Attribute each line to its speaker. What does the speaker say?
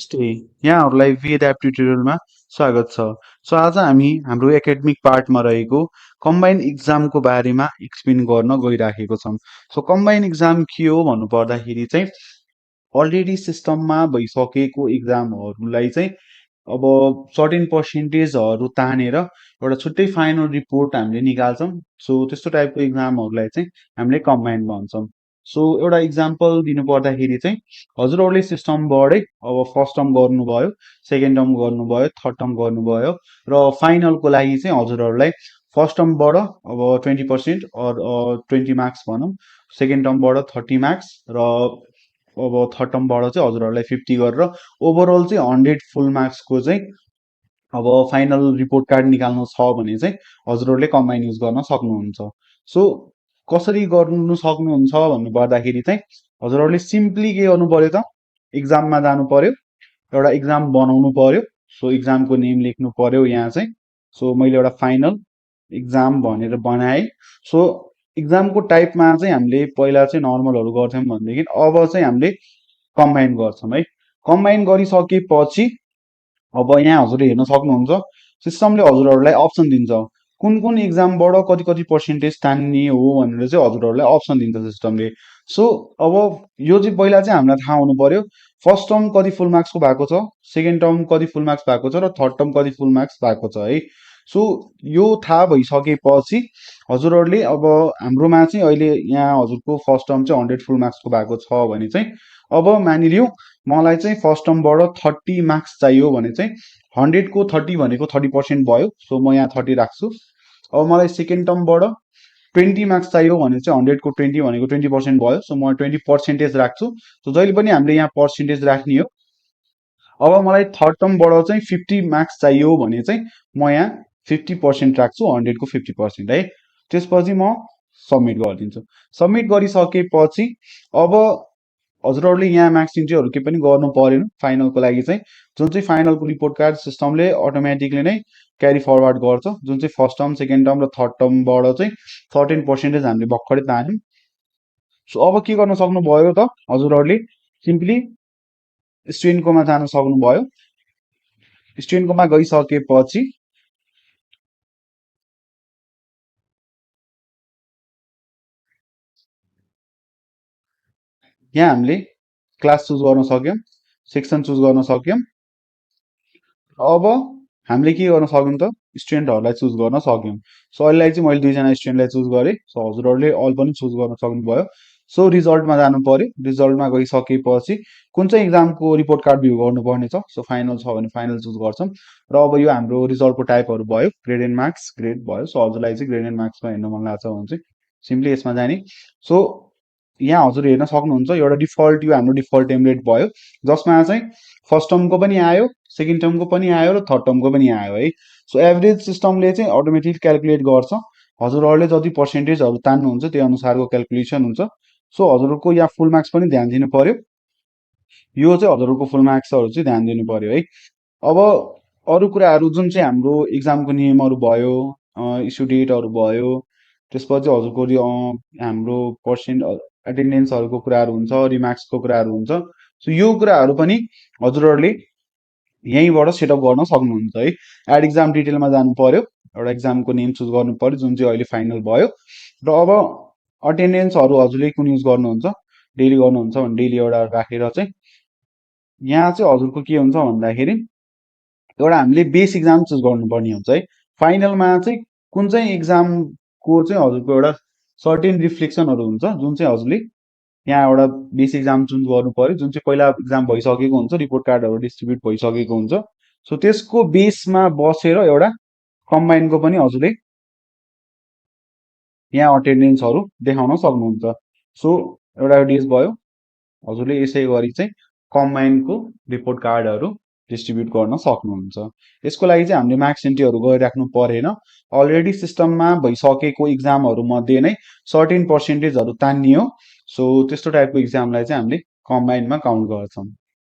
Speaker 1: नमस्ते, यहाँहरूलाई वेद एप ट्युटोरियलमा स्वागत छ। सो आज हामी हाम्रो एकाडेमिक पार्टमा रहेको कम्बाइन इक्जामको बारेमा एक्सप्लेन गर्न गइराखेको छौँ। सो कम्बाइन इक्जाम के हो भन्नु पर्दाखेरि चाहिँ अलरेडी सिस्टममा भइसकेको इक्जामहरूलाई चाहिँ अब सर्टेन पर्सेन्टेजहरू तानेर एउटा छुट्टै फाइनल रिपोर्ट हामीले निकाल्छौँ। सो त्यस्तो टाइपको इक्जामहरूलाई चाहिँ हामीले कम्बाइन भन्छौँ। सो एउटा इक्जाम्पल दिनु पर्दाखेरि चाहिँ हजुरहरूले सिस्टमबाटै अब फर्स्ट टर्म गर्नुभयो, सेकेन्ड टर्म गर्नुभयो, थर्ड टर्म गर्नुभयो र फाइनलको लागि चाहिँ हजुरहरूलाई फर्स्ट टर्मबाट अब 20% अर 20 मार्क्स भनौँ, सेकेन्ड टर्मबाट 30 मार्क्स र अब थर्ड टर्मबाट चाहिँ हजुरहरूलाई 50 गरेर ओभरअल चाहिँ 100 फुल मार्क्सको चाहिँ अब फाइनल रिपोर्ट कार्ड निकाल्नु छ भने चाहिँ हजुरहरूले कम्बाइन युज गर्न सक्नुहुन्छ। सो कसरी गर्नु सक्नुहुन्छ भन्नु पर्दाखेरि चाहिँ हजुरहरूले सिम्पली के गर्नु पर्यो त, इक्जाममा जानु पर्यो, एउटा इक्जाम बनाउनु पर्यो। सो इक्जामको नेम लेख्नु पर्यो यहाँ चाहिँ। सो मैले एउटा फाइनल इक्जाम भनेर बनाएँ। सो इक्जामको टाइपमा चाहिँ हामीले पहिला चाहिँ नर्मलहरू गर्थ्यौँ भनेदेखि अब चाहिँ हामीले कम्बाइन गर्छौँ है। कम्बाइन गरिसकेपछि अब यहाँ हजुरले हेर्न सक्नुहुन्छ सिस्टमले हजुरहरूलाई अप्सन दिन्छ कुन कुन इक्जामबाट कति कति पर्सेन्टेज तान्ने हो भनेर चाहिँ हजुरहरूलाई अप्सन दिन्छ सिस्टमले। सो अब यो चाहिँ पहिला चाहिँ हामीलाई थाहा हुनु पर्यो फर्स्ट टर्म कति फुल मार्क्सको भएको छ, सेकेन्ड टर्म कति फुल मार्क्स भएको छ र थर्ड टर्म कति फुल मार्क्स भएको छ है। सो यो थाहा भइसकेपछि हजुरहरूले अब हाम्रोमा चाहिँ अहिले यहाँ हजुरको फर्स्ट टर्म चाहिँ 100 फुल मार्क्सको भएको छ भने चाहिँ अब मानिलिउँ मलाई चाहिँ फर्स्ट टर्मबाट 30 मार्क्स चाहियो भने चाहिँ 100को 30 भनेको 30% भयो। सो म यहाँ 30 राख्छु। अब मलाई सेकेन्ड टर्मबाट 20 मार्क्स चाहियो भने चाहिँ 100को 20 भनेको 20% भयो। सो म 20% राख्छु। सो जहिले पनि हामीले यहाँ पर्सेन्टेज राख्ने हो। अब मलाई थर्ड टर्मबाट चाहिँ 50 मार्क्स चाहियो भने चाहिँ म यहाँ 50% राख्छु, 100को 50% है। त्यसपछि म सबमिट गरिदिन्छु। सबमिट गरिसकेपछि अब हजुरहरूले यहाँ मार्क्स इन्ट्रीहरू केही पनि गर्नु परेन फाइनलको लागि चाहिँ। जुन चाहिँ फाइनलको रिपोर्ट कार्ड सिस्टमले अटोमेटिकली नै क्यारी फरवर्ड गर्छ। जुन चाहिँ फर्स्ट टर्म, सेकेन्ड टर्म र थर्ड टर्मबाट चाहिँ सर्टेन पर्सेन्टेज हामीले भर्खरै तान्यौँ। सो अब के गर्न सक्नुभयो त, हजुरहरूले सिम्पली स्टुडेन्टकोमा जान सक्नुभयो। स्टुडेन्टकोमा गइसकेपछि यहाँ हामीले क्लास चुज गर्न सक्यौँ, सेक्सन चुज गर्न सक्यौँ। अब हामीले के गर्न सक्यौँ त, स्टुडेन्टहरूलाई चुज गर्न सक्यौँ। सो अहिलेलाई चाहिँ मैले 2जना स्टुडेन्टलाई चुज गरेँ। सो हजुरहरूले अल पनि चुज गर्न सक्नुभयो। सो रिजल्टमा जानु पर्यो। रिजल्टमा गइसकेपछि कुन चाहिँ इक्जामको रिपोर्ट कार्ड भ्यू गर्नुपर्ने छ, सो फाइनल छ भने फाइनल चुज गर्छौँ। र अब यो हाम्रो रिजल्टको टाइपहरू भयो, ग्रेड एन्ड मार्क्स, ग्रेड भयो। सो हजुरलाई चाहिँ ग्रेड एन्ड मार्क्समा हेर्न मन लाग्छ भने चाहिँ सिम्पली यसमा जाने। सो यहाँ हजुर हेर्न सक्नुहुन्छ एउटा डिफल्ट, यो हाम्रो डिफल्ट टेम्प्लेट भयो जसमा चाहिँ फर्स्ट टर्मको पनि आयो, सेकेन्ड टर्मको पनि आयो र थर्ड टर्मको पनि आयो है। सो एभरेज सिस्टमले चाहिँ अटोमेटिक क्यालकुलेट गर्छ। हजुरहरूले जति पर्सेन्टेजहरू तान्नुहुन्छ त्यो अनुसारको क्यालकुलेसन हुन्छ। सो हजुरको यहाँ फुल मार्क्स पनि ध्यान दिनु पर्यो। यो चाहिँ हजुरको फुल मार्क्सहरू चाहिँ ध्यान दिनु पर्यो है। अब अरू कुराहरू जुन चाहिँ हाम्रो इक्जामको नियमहरू भयो, इस्यु डेटहरू भयो, त्यसपछि हजुरको हाम्रो पर्सेन्ट एटेन्डेन्सहरूको कुराहरू हुन्छ, रिमार्क्सको कुराहरू हुन्छ। सो यो कुराहरू पनि हजुरहरूले यहीँबाट सेटअप गर्न सक्नुहुन्छ है। एड इक्जाम डिटेलमा जानु पर्यो, एउटा इक्जामको नेम चुज गर्नु पर्यो जुन चाहिँ अहिले फाइनल भयो। र अब अटेन्डेन्सहरू हजुरले कुन युज गर्नुहुन्छ, डेली गर्नुहुन्छ भने डेली एउटा राखेर चाहिँ यहाँ चाहिँ हजुरको के हुन्छ भन्दाखेरि एउटा हामीले बेस इक्जाम चुज गर्नुपर्ने हुन्छ है। फाइनलमा चाहिँ कुन चाहिँ इक्जामको चाहिँ हजुरको एउटा सर्टेन रिफ्लेक्सनहरू हुन्छ जुन चाहिँ हजुरले यहाँ एउटा बेस इक्जाम चुज गर्नु पर्यो। जुन चाहिँ पहिला इक्जाम भइसकेको हुन्छ, रिपोर्ट कार्डहरू डिस्ट्रिब्युट भइसकेको हुन्छ। सो त्यसको बेसमा बसेर एउटा कम्बाइनको पनि हजुरले यहाँ अटेन्डेन्सहरू देखाउन सक्नुहुन्छ। सो एउटा डेज भयो, हजुरले यसै गरी चाहिँ कम्बाइनको रिपोर्ट कार्डहरू डिस्ट्रिब्युट गर्न सक्नुहुन्छ। यसको लागि चाहिँ हामीले मार्क्स एन्ट्रीहरू गरिराख्नु परेन। अलरेडी सिस्टममा भइसकेको इक्जामहरू मध्ये नै सर्टेन पर्सेन्टेजहरू तान्नियो। सो त्यस्तो टाइपको इक्जामलाई चाहिँ हामीले कम्बाइनमा काउन्ट गर्छौँ।